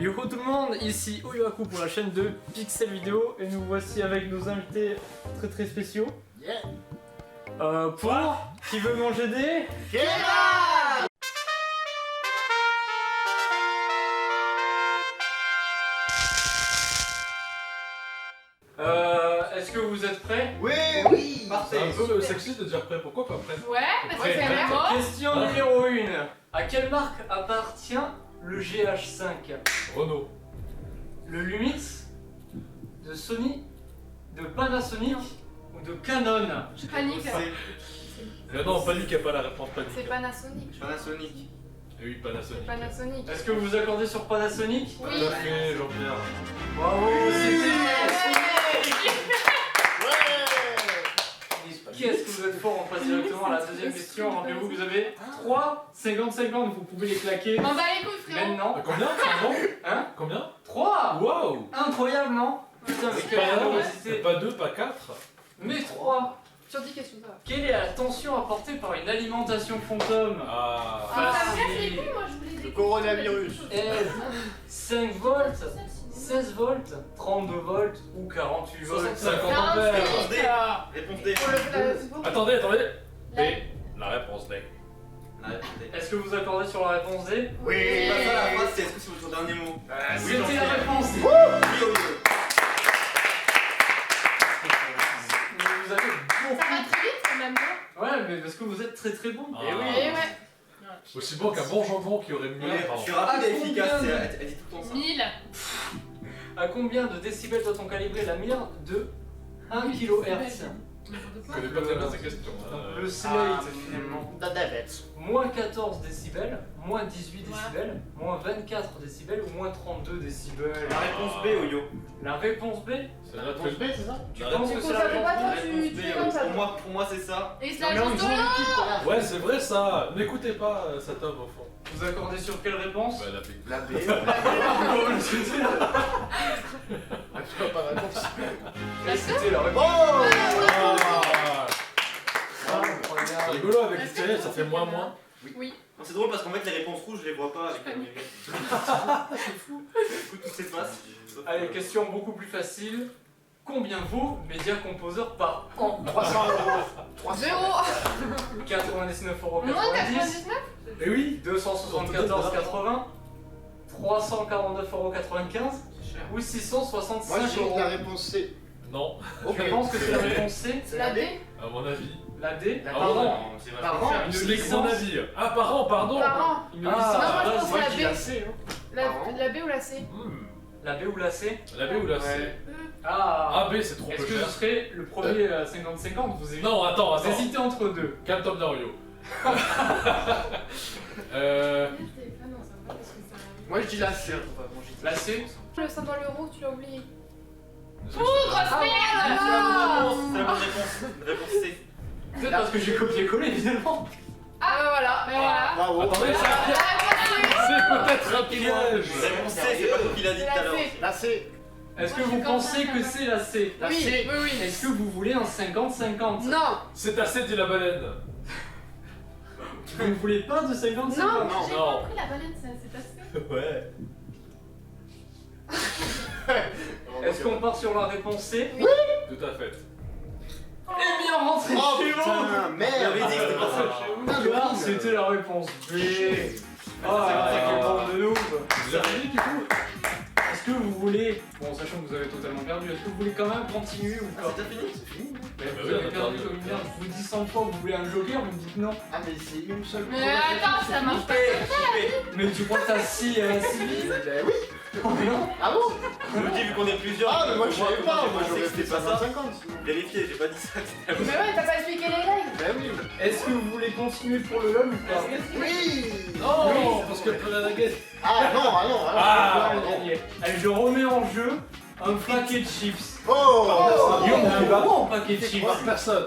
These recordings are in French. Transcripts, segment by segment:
Yo tout le monde, ici Oyoaku pour la chaîne de Pixel Vidéo et nous voici avec nos invités très spéciaux. Yeah. Pour qui veut manger des Kebab. Est-ce que vous êtes prêts? Oui, oui. C'est un peu sexy de dire prêt, pourquoi pas prêt? Ouais, parce que Prêt, c'est prêt. vraiment. Question numéro 1. À quelle marque appartient le GH5? Renault. Le Lumix, de Sony, de Panasonic ou de Canon? Je panique. Mais non, panique, il n'y a pas la réponse panique. C'est Panasonic. Panasonic. Et oui, Panasonic. Panasonic. Est-ce que vous vous accordez sur Panasonic? Tout à fait, Jean-Pierre. Bravo, c'était... Qui est-ce que vous êtes fort? On passe directement à la deuxième question. Rappelez-vous que vous avez 3 50-50, vous pouvez les claquer On va les coups, frérot. maintenant. Combien? C'est bon? Hein? Combien? 3. Waouh! Incroyable, non? Putain, mais quelle Pas générosité. pas 2, pas 4. Mais 3. Sur 10 questions, ça va. Quelle est la tension apportée par une alimentation fantôme? Ah. Ah, ça me casse Facile. les couilles, moi je voulais des Le coronavirus. 5 volts, 16 volts, 32 volts ou 48 volts? 50 ampères. Réponse D. Attendez. La- Et la réponse D. La réponse D. Est-ce que vous accordez sur la réponse D? Oui. C'est pas ça la phrase, c'est est-ce que c'est votre dernier mot? C'était la j'en sais. réponse D. Oui, oui. Vous avez Ça va très vite quand même, non? Ouais, mais parce que vous êtes très bon. Ah. Eh ouais. Aussi bon qu'un bon jambon qui aurait mieux. Je suis rapide et efficace, elle dit tout le temps ça. 1000. À combien de décibels doit-on calibrer la mire de 1 kHz? Je connais pas très bien ces questions. Le slate finalement. Moins 14 décibels, moins 18 décibels, moins 24 décibels ou moins 32 décibels? La réponse B, Oyo. La réponse B? C'est la réponse B, c'est ça? Tu penses que Tu c'est la conserves pas, réponse toi, La réponse tu B, fais oui. comme ça. Pour moi c'est ça. Et c'est Non, la mais on chose joue de là. l'équipe, Ouais, c'est vrai ça. N'écoutez pas cet homme au fond. Vous accordez sur quelle réponse? Bah, la B. La B. Et c'était la réponse. Ah. Ah, C'est rigolo avec Cyril, ça fait moins. Oui. Non, c'est drôle parce qu'en fait les réponses rouges je les vois pas avec la lumière. C'est fou. Écoute toutes ces faces. Allez, question beaucoup plus facile. Combien vaut Media Composer par an? 300 €. 0. 99,90 €. Moins 99. Et oui. 274,80 349,95 ou 665 Moi j'ai €. la réponse C. Non, Je pense que c'est la réponse C. C'est la D. à mon avis. La D. D'accord, Pardon. non, c'est Par vachement an. cher. Une C'est mon licence. avis. Ah, par an, pardon. Par an. Une Ah. licence Non, moi, je de base, pense moi, à la je dis B. la C. hein. La B ou la C? La B ou la C? La B ou la C? Ouais. Ah. A, B, c'est trop Est-ce peu que cher. ce serait le premier à 50-50? Vous hésitez. Non, attends. Vous hésitez entre deux. Calme-toi bien, Rio. Moi je dis la C. La C? Le 5 dans l'euro, tu l'as oublié. Oh, Grosse C'est la bonne merde. réponse. C'est la bonne réponse. Réponse C. Peut-être parce que j'ai copié-collé évidemment. Ah bah voilà. Bah voilà. Bravo. Attendez, c'est peut-être un piège. Réponse C, c'est pas toi qui l'a dit C'est tout à la l'heure. C. La C. Est-ce que Moi, vous je pensez pense que ça. c'est la C? La Oui, C. oui, oui. Est-ce que vous voulez un 50-50? Non. C'est assez, dit la baleine. Vous ne voulez pas de 50-50? Non, j'ai non. compris la baleine, c'est assez. Ouais. Est-ce qu'on part sur la réponse C? Tout à fait. Eh bien, rentrez Oh chez vous! putain, merde. J'avais dit que c'était pas ça. Car c'était la réponse B. Ah, quelle bande de noobs! Vous avez dit du coup? Est-ce que vous voulez, bon sachant que vous avez totalement perdu, est-ce que vous voulez quand même continuer ou Ah, pas? c'est déjà fini? Mais Bah vous oui, avez on perdu attend. comme une merde, je vous dis 100 fois que vous voulez un joker, vous me dites non. Ah mais c'est une seule. Mais attends, ça marche pas. Mais tu crois que t'as si vite? Ben oui. Non. Ah bon? Je me dis vu qu'on est plusieurs. Ah mais moi je savais j'ai pas. Moi pensé j'aurais que fait c'était pas ça. 50-50 sinon. Vérifiez, j'ai pas dit ça. Mais ouais, t'as pas expliqué les règles. Ben oui. Est-ce que vous voulez continuer pour le LOL ou pas? Oui. Non, parce que peut la guette. Ah non, ah non, ah non. Ah, Allez, je remets en jeu un paquet de chips. Oh. Yo, on va gros paquet de chips. Par personne.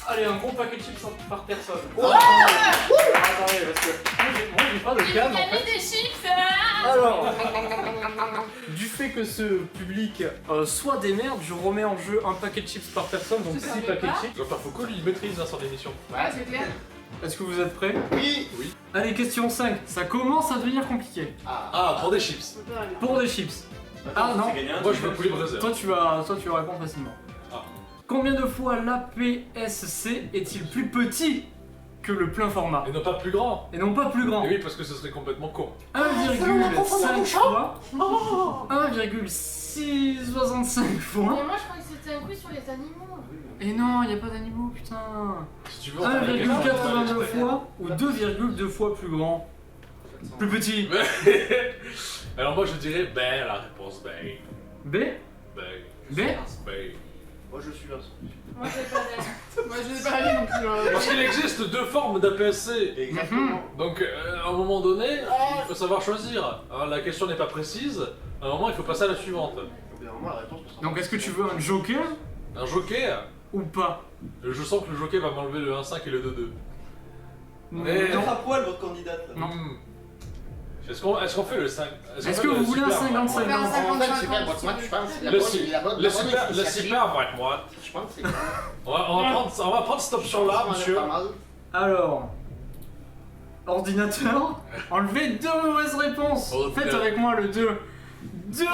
Allez, un gros paquet de chips par personne. Attendez, parce que moi j'ai pas de J'ai canne en gagné fait. des chips. Alors, du fait que ce public soit des merdes, je remets en jeu un paquet de chips par personne, donc Ça 6 va paquets de pas chips. Jean-Pierre Foucault, lui, il maîtrise dans son émission. Ouais, c'est clair. Est-ce que vous êtes prêts? Oui. Allez, question 5. Ça commence à devenir compliqué. Ah, pour des chips. Pour des chips. Ah non, Moi je veux poulet braiseur. toi tu vas répondre facilement. Ah. Combien de fois l'APS-C est-il plus petit que le plein format? Et non pas plus grand. Et non pas plus grand. Et oui, parce que ce serait complètement con. 1,5 fois 1,665 fois. Mais moi je croyais que c'était un quiz sur les animaux. Et non, il n'y a pas d'animaux, putain. Si tu veux, on fait la question, 1,82 fois ou 2,2 fois plus grand? Plus petit. Alors moi je dirais ben, la réponse ben. B? Ben. B? Ben. Moi je suis là. Moi j'ai pas d'avis. Moi je l'ai pas lu non plus. Parce qu'il existe deux formes d'APS-C. Exactement. Donc à un moment donné, il faut savoir choisir. Hein, la question n'est pas précise. À un moment, il faut passer à la suivante. Évidemment, la réponse sera- Donc est-ce que tu veux un joker Un joker. ou pas? Je sens que le joker va m'enlever le 1,5 et le 2,2. Mais- Non. à poil votre candidate là. Non. Est-ce qu'on fait le 5? Est-ce que vous voulez un 50-50? En fait, c'est pas moi, je pense. La Le bonne- si- la bonne- Le la bonne super initiative, va être moi. Je pense que c'est On va prendre cette option-là, monsieur. Pas mal. Alors, ordinateur, enlevez 2 mauvaises réponses. Ordinateur. Faites avec moi le 2. 2.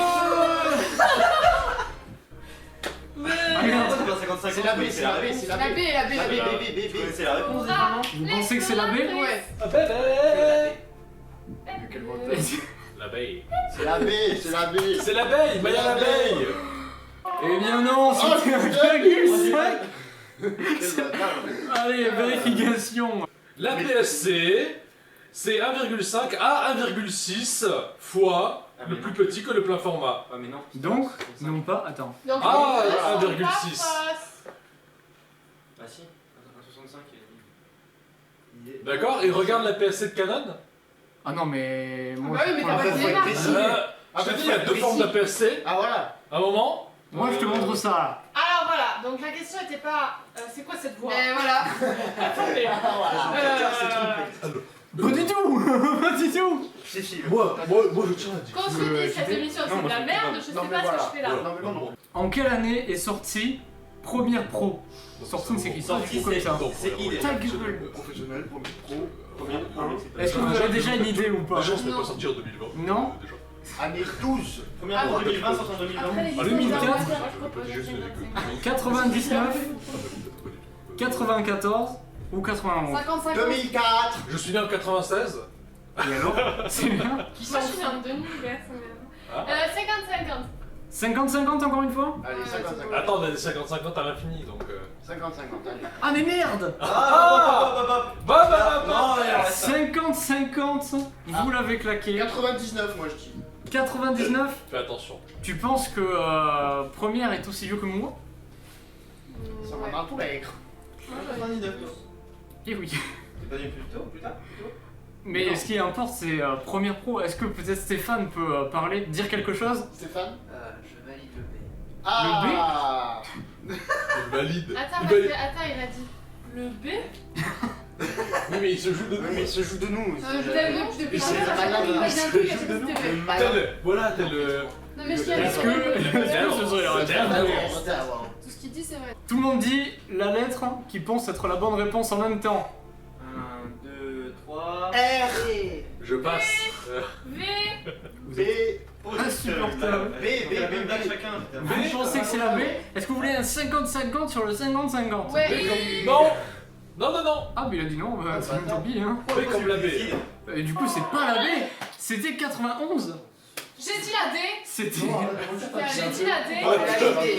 C'est la B, c'est la B, c'est la La B. B et la B. La B, la B. B, B, B, B. C'est la réponse déjà, non? Vous pensez que c'est la B? Ouais. Quel vote L'abeille. C'est la B, c'est la B. C'est l'abeille, Maya l'abeille. Eh bien non, Oh, c'était putain, 1,5. Quel bâtard. Allez, vérification. L'APS-C, c'est 1,5 à 1,6 fois le plus petit que le plein format. Ah mais non. Donc, non pas, attends. Donc, Ah, on 1,6. passe. Ah si. 65 il est. D'accord? Et regarde l'APS-C de Canon. Ah non, mais moi, Bah oui, mais je t'as prends pas la dit feuille. là. précis. Je te dis, il y a deux formes d'APS-C. Ah voilà. À un moment. Moi, je te montre ça là. Alors voilà, donc la question était pas c'est quoi cette voix? Et voilà. Pas du tout. Pas du tout. Si si. Moi, je tiens à dire. Quand je dis cette émission c'est de la merde, je sais Non, mais pas ce que voilà. je fais là. Non, mais non. En quelle année est sortie Premiere Pro? Sortie, c'est qui? Sortie, Comme ça. c'est qui déjà? Ta gueule. Professionnel, premier pro. Première un. Est-ce que vous avez déjà une idée ou pas? Déjà, on se fait Non. pas sortir en 2020. Non. Déjà. Année 12. Première en 2020, sortie en 2020. Après les 2004, 2004, 99, 94 ou 91? 55 2004. Je suis né en 96. Et alors? C'est bien. Moi je suis en 2000, Ah. 50-50. 50-50 encore une fois? Allez, 50-50. Attends, on a des 50-50 à l'infini donc. 50-50, allez. Ah mais merde! Non, 50-50, vous l'avez claqué. 99, moi je dis. 99, fais attention. tu penses que Première est aussi vieux que moi? Ça va dans tous les 99. Eh oui. C'est pas venu plus tôt, plus tard? Mais ce qui importe, c'est Première Pro. Est-ce que peut-être Stéphane peut parler, dire quelque chose? Stéphane. Je valide le B. Ah. Il valide. Attends, Il parce valide. que, attends, il a dit le B. Oui, mais il se joue de Oui, mais il se joue de nous. Je t'avais vu depuis Mais c'est longtemps, malade, il là. m'a dit un truc, C'est il de a nous. dit, Le c'était malade. Voilà, t'es le. Non mais je t'ai Est-ce que ce serait la réponse? Tout ce qu'il dit c'est vrai. Tout le monde dit la lettre qui pense être la bonne réponse en même temps. 1, 2, 3. R. Je passe. V. B. Insupportable. B, B, B, Même blague B. chacun. putain. Vous pensez que c'est la B? Est-ce que vous voulez un 50-50 sur le 50-50? Ouais. Non. Non. Ah, mais il a dit non, bah, c'est tant pis, hein. Fais comme la B. Et du coup, c'est pas la B, c'était 91. J'ai dit la D. C'était. J'ai dit la D.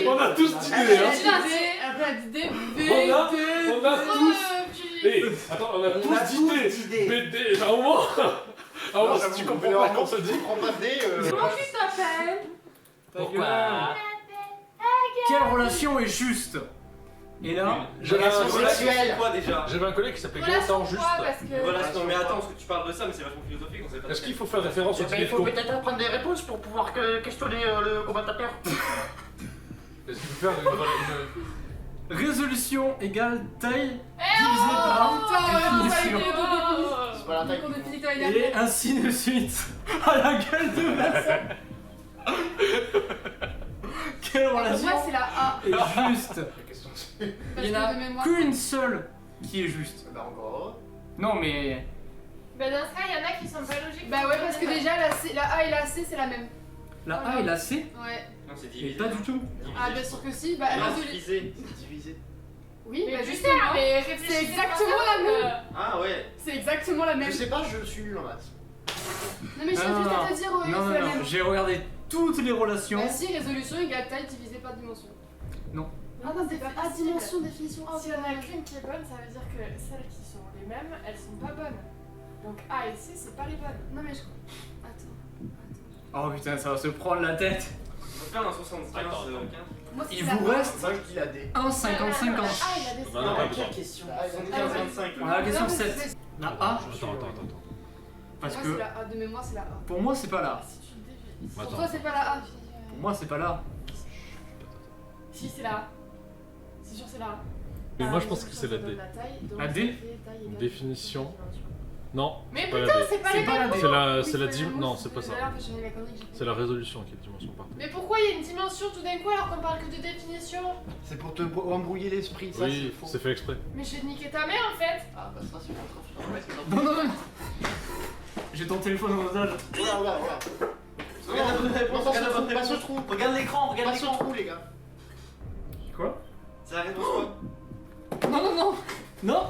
On a tous d'idées, J'ai hein. dit la D. Après elle a dit D. V. On a tous. Puis. Attends, on a tous d'idées. BD, à un moment. À un moment, si tu comprends pas quand on se dit. Prends pas D. Comment tu t'appelles? Pourquoi? Quelle relation est juste? Et là, J'avais Relation un collègue- sexuelle. Quoi déjà? j'avais un collègue qui s'appelait Relation Gaëtan Juste. quoi parce que. Voilà, non mais attends, parce que tu parles de ça, mais c'est vachement philosophique, on sait pas. Est-ce qu'il faut faire référence au Il faut Tibetco? peut-être apprendre des réponses pour pouvoir questionner le commentateur. Est-ce qu'il faut faire une. résolution égale taille Eh divisé par Putain, définition. C'est pas la taille. on définit ta gueule. Et ainsi de suite. À la gueule de Vincent. Quelle Pour relation moi c'est la A. est juste? La question c'est. Il n'y en Parce a que de mémoire. qu'une seule qui est juste. Bah encore. Non, mais. Bah dans ce cas, il y en a qui sont pas logiques. Bah ouais, parce que déjà la A et la C c'est la même. La A et la C? Ouais. Non, c'est Et divisé. pas du tout. Ah, bien sûr que si. Bah, Non, résolu- divisé. C'est divisé. Oui, Mais bah putain, justement. mais C'est réfléchissez exactement pas, la même. Ah ouais. C'est exactement la même. Je sais pas, je suis nul en maths. Non, mais je viens juste à te dire, oui, non, c'est la non, même. j'ai regardé toutes les relations. Bah si, résolution égale taille divisé par dimension. Non. Ah non, c'est pas. Ah, dimension, définition. Si on a qu'une qui est bonne, ça veut dire que celles qui sont les mêmes, elles sont pas bonnes. Donc A et C, c'est pas les bonnes. Non, mais je crois. Attends. Oh putain, ça va se prendre la tête. On va faire un 75, Attends. 15. Moi, c'est Il la vous A. reste Moi je dis la D. 1, 50, 50. Ah, il a des Bah non, pas besoin. Quelle question? 75, 25. On a la question Non, mais 7. c'est- La A, Attends. parce Moi, que c'est la A. De mémoire, c'est la A. pour moi, c'est pas là. Si tu le dévies. Pour Attends. toi, c'est pas la A. Pour moi, c'est pas là. Si, c'est là. C'est sûr, c'est là. Mais moi je pense que c'est la D. La D? Définition. Non, Mais c'est pas la putain, D. c'est pas C'est les pas la mêmes. D. C'est la dim... Non, c'est pas ça. C'est la résolution qui est dimension par Mais pourquoi il y a une dimension tout d'un coup alors qu'on parle que de définition? C'est pour te embrouiller l'esprit, ça Oui, c'est faux. c'est fait exprès. Mais je vais te niquer ta mère en fait. Ah bah ça c'est pas Non, non, non. J'ai ton téléphone en otage. Regarde. Regarde la bonne réponse, regarde la bonne Passe au réponse. trou. Regarde l'écran, regarde Passe au l'écran. trou les gars. Quoi? C'est la réponse quoi? Non, non, non. Non.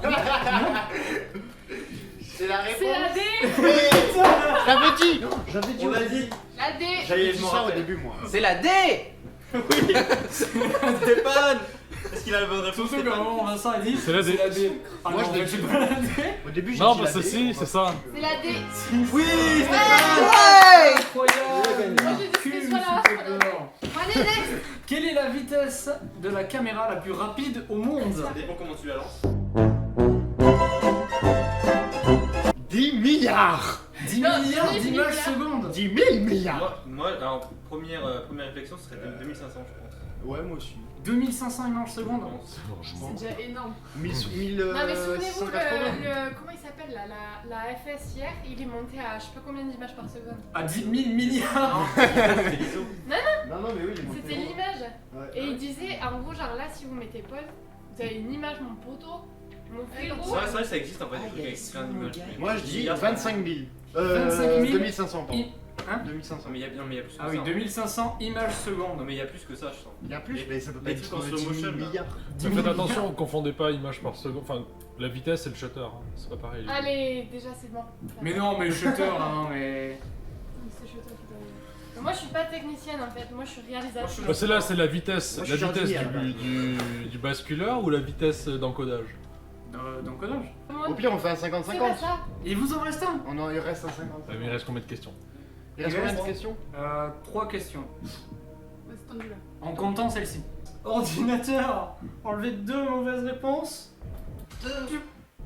C'est la réponse. C'est la D. J'avais dit. J'avais dit. On l'a dit. La D. J'avais Je dit m'en ça au rappelle. début moi. C'est la D. Stéphane. Est-ce qu'il a la bonne réponse? Surtout qu'à un moment, Vincent a dit. C'est la D. Ah Moi, non, je l'ai en fait, dit. j'ai pas la D. Au début j'ai Non, dit parce la que D. si, c'est ça. C'est la D. Oui, Incroyable. Moi j'ai dit que c'était soit là, Cul, soit la D. super. Allez, next. Quelle est la vitesse de la caméra la plus rapide au monde? Ça dépend comment tu la lances. 10 milliards. 10 Non, milliards 10 d'images milliards. secondes. 10 000 milliards. Moi, alors, première réflexion, ce serait 2500, je pense. Ouais moi aussi. 2500 images secondes. C'est déjà énorme. 1000 Non mais souvenez-vous, 180. comment il s'appelle là, la FS hier, il est monté à je sais pas combien d'images par seconde. À 10 000 milliards. C'est l'ISO. Non mais oui, il est monté C'était haut. l'image. Ouais. Et il disait, en gros, genre là, si vous mettez pause, vous avez une image, mon poteau, mon frigo. Ouais, c'est vrai, ça existe en fait, des trucs avec plein d'images. Moi je dis Milliards, 25 000. 25 000. 2500 pardon. Hein 2500. Non, mais il y a plus que Ah ça. oui, 2500 images Non, secondes. mais il y a plus que ça, je sens. Il y a plus, Les- mais ça peut pas les être trucs en 10 slow motion, 000 là. milliards. Faites attention, confondez pas image par seconde. Enfin, la vitesse et le shutter, hein. C'est pas pareil. Allez, déjà c'est bon. Mais non, mais le shutter, hein, mais. C'est chaud, toi, qui dois- Mais moi je suis pas technicienne en fait, moi je suis réalisatrice. Bah, c'est là, c'est la vitesse. Moi, je La suis vitesse jardinier, du basculeur ou la vitesse d'encodage? Dans codage. Au pire on fait un C'est pas 50-50. ça. Il vous en reste un. Il reste un 50. Mais il reste combien de questions? Il reste combien de questions? 3 questions. Ouais, c'est tendu là. En comptant celle-ci. Ordinateur, enlevez 2 mauvaises réponses.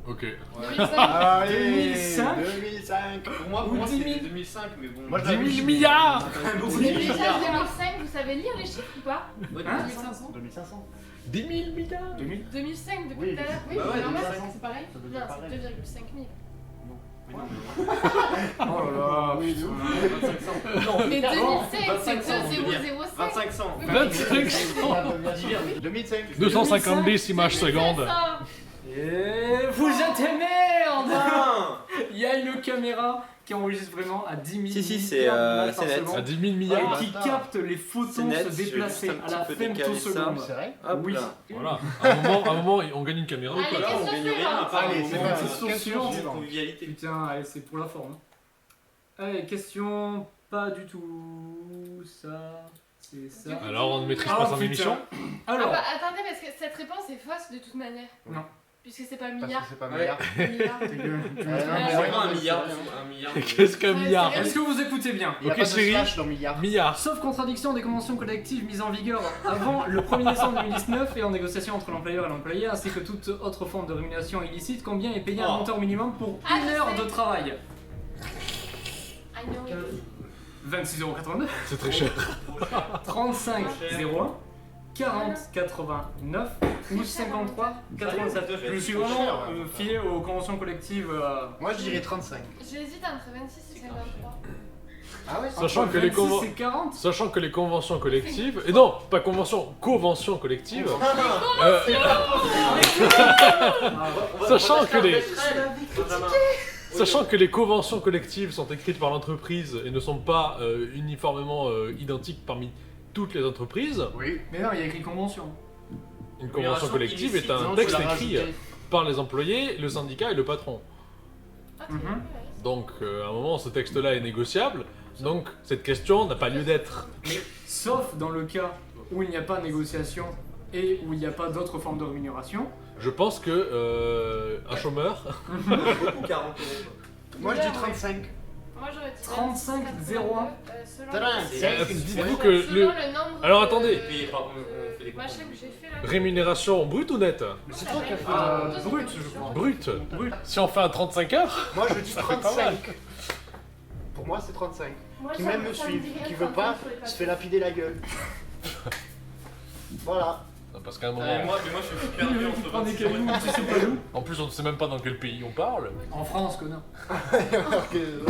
Ok. 2005. Allez 2005. 2005. Pour moi, Ou 10 000. c'était 2005, mais bon. Moi, je 10 l'avais 000 dit. milliards. beaucoup Mais de déjà milliards. 2005, vous savez lire les chiffres ou pas Ouais, Hein 2500. 2500. 10 000 milliards. 2000. 2005 depuis Oui, tout à l'heure. Oui, Bah ouais, c'est normal, 2500. c'est pareil. Ça doit Non, être c'est pareil. 2,5 000. Oh là là, Oui, putain. 2500. Mais 2005, c'est 2500, on peut dire. 2005. 2500. 2500. 2005. 250 images secondes. 2500. Et vous êtes merde. Putain. Il y a une caméra qui enregistre vraiment à 10 000 Si, si, c'est, milliards d'images par c'est net. seconde. À 10 000 milliards. Et qui capte les photos C'est net, se je vais déplacer juste un à la petit peu décaler femtoseconde. C'est vrai? Hop Oui. là. Voilà. À un moment, on gagne une caméra. Allez, Là, on question gagne rien à part Allez, un c'est moment parti. de Question de convivialité. Putain, allez, c'est pour la forme. hein. Allez, question pas du tout ça. C'est ça. Alors, on ne maîtrise Ah, pas son putain. émission. Alors, Ah bah, attendez, parce que cette réponse est fausse de toute manière. Non. Puisque c'est pas Parce milliard. que c'est pas Ouais. milliard. Milliard. tu Ouais, me- non, mais C'est ouais, pas un non, milliard. c'est rien. Un milliard. Qu'est-ce qu'un Ouais, milliard? c'est Est-ce que vous écoutez bien? Il y a Ok, pas de Siri. slash dans milliard. Milliard. Sauf contradiction des conventions collectives mises en vigueur avant le 1er décembre 2019 et en négociation entre l'employeur et l'employé, ainsi que toute autre forme de rémunération illicite, combien est payé un Oh. montant minimum pour Ah, une je heure sais. de travail? I know it. 26,82 €, C'est très cher. 35,01 €, 40,89 ou 53,87 €. Je suis vraiment fié aux conventions collectives. Moi je dirais 35. J'hésite entre 26 et 53. Ah ouais, Sachant que les 26 et 40. Sachant que les conventions collectives... Et non, pas conventions, conventions collectives. Sachant que les... Sachant que les conventions collectives sont écrites par l'entreprise et ne sont pas uniformément identiques parmi toutes les entreprises, Oui. Mais non, il y a écrit convention. une convention collective est un texte écrit par les employés, le syndicat et le patron. Ah, t'es Mhm. ouais. Donc à un moment, ce texte-là est négociable, donc cette question n'a pas lieu d'être. Sauf dans le cas où il n'y a pas de négociation et où il n'y a pas d'autres formes de rémunération. Je pense que un chômeur... Ou 40 euros. Moi je dis 35. Moi j'aurais dit 35, 01. Selon Dites-vous que selon le... le nombre Alors, de- attendez. Et par contre, on fait des Machin comptes. que j'ai fait là. Rémunération brute ou nette? C'est toi qui as fait. Brut, je crois. Brute. Si on fait un 35 heures, Moi je dis ça fait pas mal. 35. Pour moi c'est 35. Moi, Qui ça même me ça suit, dirait qui veut 35 pas, sur les se papiers. fait lapider la gueule. Voilà. Parce qu'à un Mais moment... moi je suis perdu entre Prends des 26 cailloux, tu sais pas où. En plus, on ne sait même pas dans quel pays on parle. En France, connard. Alors que-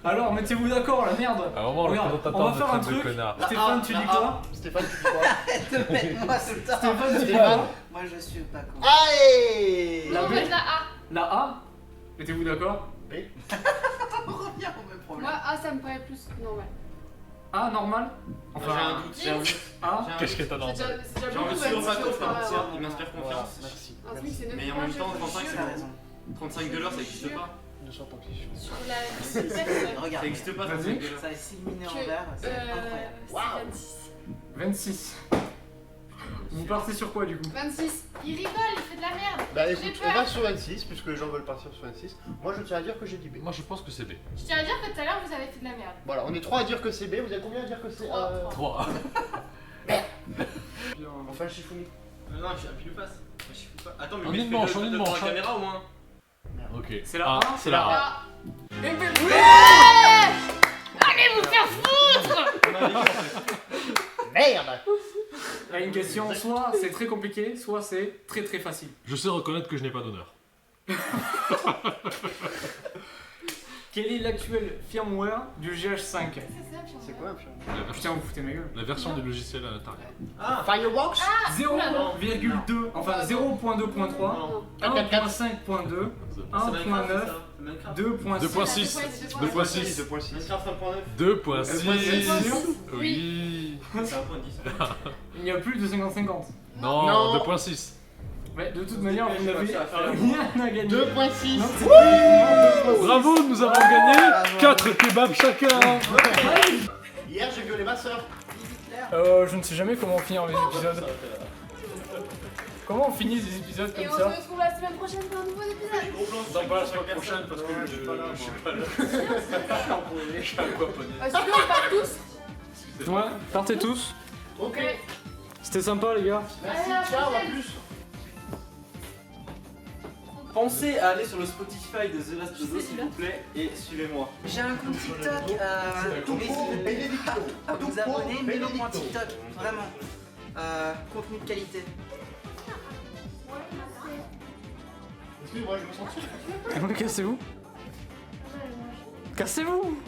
Alors, mettez-vous d'accord, la merde. À un moment, le Regarde, présentateur on va me faire un traite de truc. connard. Stéphane, tu dis quoi? Stéphane, tu dis quoi? De mettre moi tout le temps. Stéphane, tu dis Stéphane. quoi? Moi je suis pas con. Allez. Non, on va mettre la A. La A? Mettez-vous d'accord? On revient au même problème. Moi, A, ça me paraît plus normal. A, normal? J'ai un doute. j'ai un doute. A? Qu'est-ce que t'as dans C'est déjà, c'est déjà J'ai beaucoup, envie de même suivre si ma tu coach, veux pas- il m'inspire confiance. Merci. Un SMIC, c'est 9 Mais en points, même temps, je 35 suis c'est T'as bon. raison. 35 $ ça existe pas. Ne sois pas cliché. Sur la bibliothèque, Ça Regarde, existe pas Vas-y. 35 $. ça est silminé en que, vert, c'est incroyable. c'est 26. 26. Vous partez sur quoi du coup? 26. Il rigole, il fait de la merde. Bah J'ai écoute, peur. on va sur 26, puisque les gens veulent partir sur 26. Moi je tiens à dire que j'ai dit B. Moi, je pense que c'est B. Je tiens à dire que tout à l'heure vous avez fait de la merde. Voilà, on est 3 à dire que c'est B, vous êtes combien à dire que c'est 3. Enfin, Shifumi. Non, je suis un pile ou face. Je suis pas. Attends, mais En mets une manche, le en une devant manche, la hein. caméra au moins. Ok. C'est la A. A. C'est la A. Ah, Allez vous faire Merde. Il y a une question, soit c'est très compliqué, soit c'est très très facile. Je sais reconnaître que je n'ai pas d'honneur. Quel est l'actuel firmware du GH5? C'est ça, puis on C'est va- quoi un film Putain, vous foutez ma gueule. La version du logiciel à l'intérieur. Ah, Firebox 0,2, enfin 0.2.3, Non. 1.5.2, c'est 1.9, Minecraft, ça. C'est Minecraft. 2.6. 2.6. 2.6. Minecraft 1.9. 2.6. Oui. C'est 1.10. il n'y a plus de 50-50. Non, Non. 2.6. Mais de toute manière, vous je sais n'avez pas si ça va faire. rien à gagner. 2.6. Non, c'est pas Bravo, nous avons gagné 4 kebabs chacun. Hier j'ai violé ma soeur. Je ne sais jamais comment finir les épisodes. Comment on finit des épisodes Et comme on ça? se retrouve la semaine prochaine pour un nouveau épisode. Gros plan, Non, pas la semaine prochaine parce que je suis pas là. Je suis aquaponais. Sinon, on part tous. Ouais, partez tous. Ok. C'était sympa les gars. Merci, ciao, à plus. Pensez à aller sur le Spotify de The Last of Us s'il vous plaît et suivez-moi. J'ai un compte TikTok, n'hésitez pas à vous abonner, mais mon TikTok, vraiment. Contenu de qualité. Excuse-moi, je me sens. Cassez-vous. Cassez-vous.